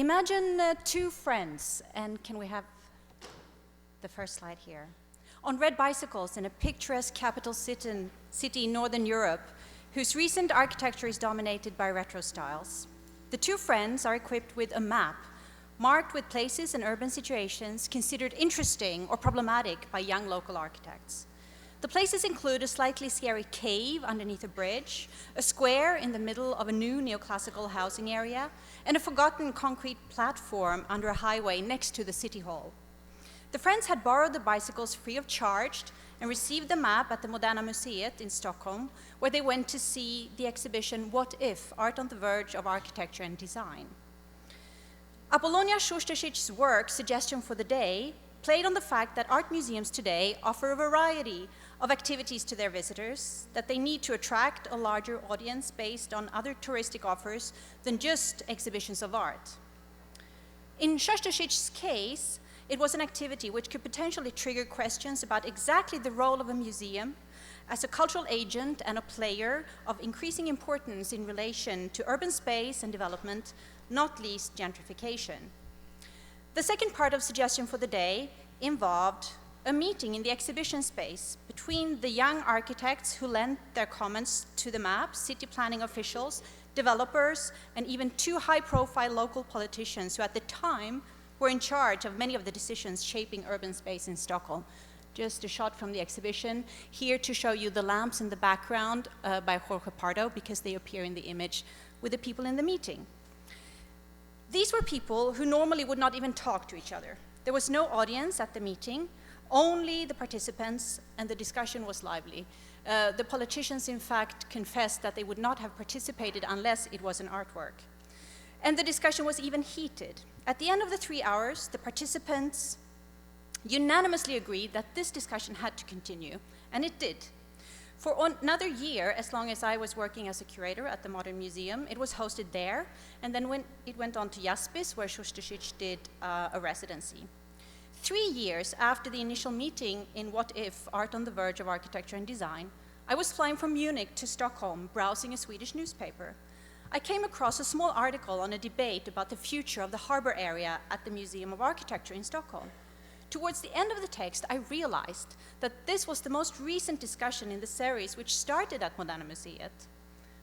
Imagine two friends, and can we have the first slide here? On red bicycles in a picturesque capital city in Northern Europe, whose recent architecture is dominated by retro styles. The two friends are equipped with a map marked with places and urban situations considered interesting or problematic by young local architects. The places include a slightly scary cave underneath a bridge, a square in the middle of a new neoclassical housing area, and a forgotten concrete platform under a highway next to the city hall. The friends had borrowed the bicycles free of charge and received the map at the Moderna Museet in Stockholm, where they went to see the exhibition What If? Art on the Verge of Architecture and Design. Apollonia Szostasic's work, Suggestion for the Day, played on the fact that art museums today offer a variety of activities to their visitors, that they need to attract a larger audience based on other touristic offers than just exhibitions of art. In Szostasic's case, it was an activity which could potentially trigger questions about exactly the role of a museum as a cultural agent and a player of increasing importance in relation to urban space and development, not least gentrification. The second part of Suggestion for the Day involved a meeting in the exhibition space between the young architects who lent their comments to the map, city planning officials, developers, and even two high-profile local politicians who at the time were in charge of many of the decisions shaping urban space in Stockholm. Just a shot from the exhibition, here to show you the lamps in the background by Jorge Pardo, because they appear in the image with the people in the meeting. These were people who normally would not even talk to each other. There was no audience at the meeting, only the participants, and the discussion was lively. The politicians, in fact, confessed that they would not have participated unless it was an artwork. And the discussion was even heated. At the end of the 3 hours, the participants unanimously agreed that this discussion had to continue, and it did. For another year, as long as I was working as a curator at the Modern Museum, it was hosted there, and then when it went on to Jaspis, where Szostasic did a residency. 3 years after the initial meeting in What If? Art on the Verge of Architecture and Design, I was flying from Munich to Stockholm, browsing a Swedish newspaper. I came across a small article on a debate about the future of the harbor area at the Museum of Architecture in Stockholm. Towards the end of the text, I realized that this was the most recent discussion in the series which started at Moderna Museet.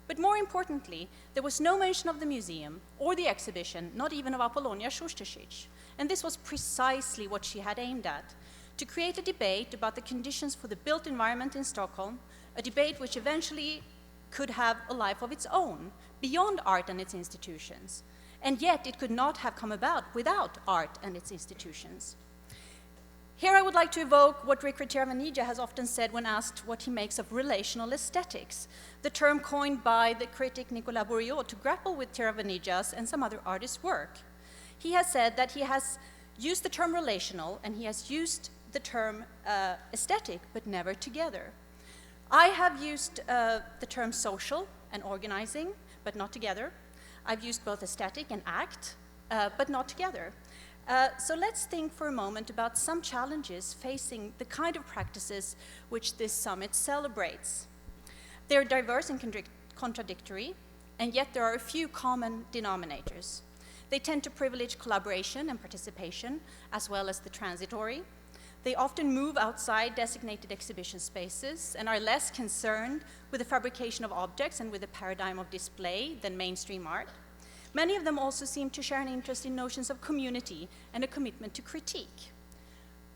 But more importantly, there was no mention of the museum or the exhibition, not even of Apollonia Szostasic. And this was precisely what she had aimed at, to create a debate about the conditions for the built environment in Stockholm, a debate which eventually could have a life of its own, beyond art and its institutions. And yet it could not have come about without art and its institutions. Here I would like to evoke what Ricard Tiravanija has often said when asked what he makes of relational aesthetics, the term coined by the critic Nicolas Bourriaud to grapple with Tiravanija's and some other artists' work. He has said that he has used the term relational and he has used the term aesthetic, but never together. I have used the term social and organizing, but not together. I've used both aesthetic and act, but not together. So let's think for a moment about some challenges facing the kind of practices which this summit celebrates. They're diverse and contradictory, and yet there are a few common denominators. They tend to privilege collaboration and participation, as well as the transitory. They often move outside designated exhibition spaces and are less concerned with the fabrication of objects and with the paradigm of display than mainstream art. Many of them also seem to share an interest in notions of community and a commitment to critique.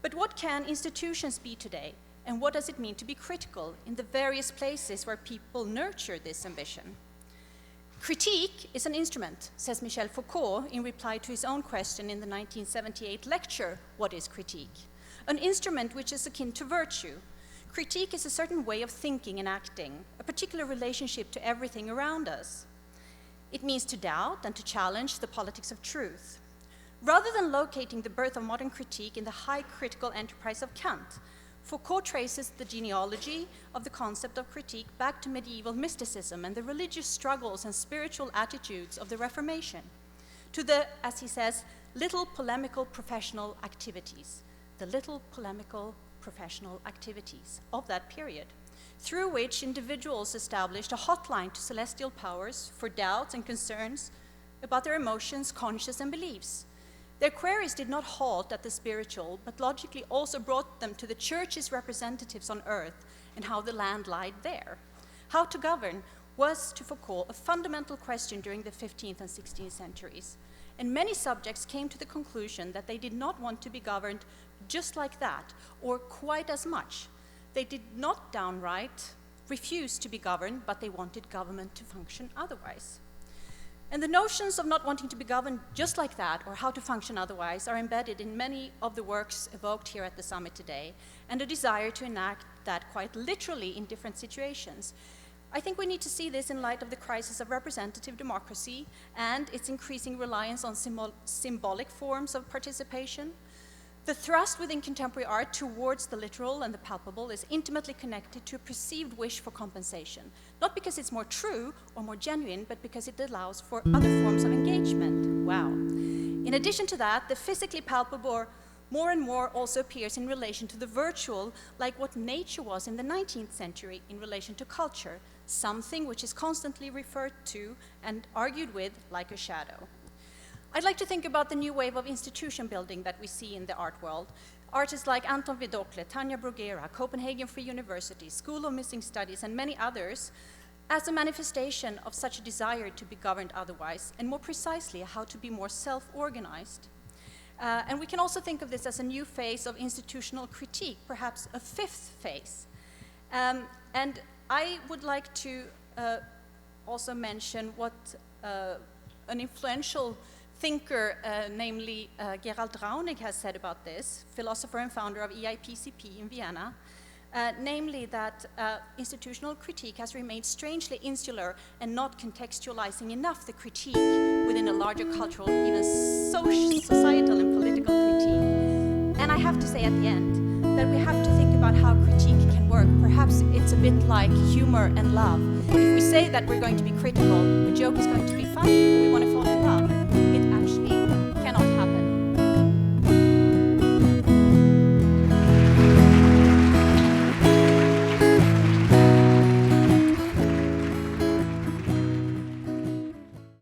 But what can institutions be today, and what does it mean to be critical in the various places where people nurture this ambition? Critique is an instrument, says Michel Foucault in reply to his own question in the 1978 lecture, What is Critique? An instrument which is akin to virtue. Critique is a certain way of thinking and acting, a particular relationship to everything around us. It means to doubt and to challenge the politics of truth. Rather than locating the birth of modern critique in the high critical enterprise of Kant, Foucault traces the genealogy of the concept of critique back to medieval mysticism and the religious struggles and spiritual attitudes of the Reformation, to the, as he says, little polemical professional activities, the little polemical professional activities of that period, through which individuals established a hotline to celestial powers for doubts and concerns about their emotions, conscience, and beliefs. Their queries did not halt at the spiritual, but logically also brought them to the church's representatives on earth and how the land lied there. How to govern was to Foucault a fundamental question during the 15th and 16th centuries. And many subjects came to the conclusion that they did not want to be governed just like that, or quite as much. They did not downright refuse to be governed, but they wanted government to function otherwise. And the notions of not wanting to be governed just like that, or how to function otherwise, are embedded in many of the works evoked here at the summit today, and a desire to enact that quite literally in different situations. I think we need to see this in light of the crisis of representative democracy and its increasing reliance on symbolic forms of participation. The thrust within contemporary art towards the literal and the palpable is intimately connected to a perceived wish for compensation, not because it's more true or more genuine, but because it allows for other forms of engagement. Wow. In addition to that, the physically palpable more and more also appears in relation to the virtual, like what nature was in the 19th century in relation to culture, something which is constantly referred to and argued with like a shadow. I'd like to think about the new wave of institution building that we see in the art world. Artists like Anton Vidokle, Tanja Bruguera, Copenhagen Free University, School of Missing Studies, and many others, as a manifestation of such a desire to be governed otherwise, and more precisely, how to be more self-organized. And we can also think of this as a new phase of institutional critique, perhaps a fifth phase. And I would like to also mention what an influential thinker, namely Gerald Raunig, has said about this, philosopher and founder of EIPCP in Vienna, namely that institutional critique has remained strangely insular and not contextualizing enough the critique within a larger cultural, even societal and political critique. And I have to say at the end that we have to think about how critique can work. Perhaps it's a bit like humor and love. If we say that we're going to be critical, the joke is going to be funny, or we want to fall in love.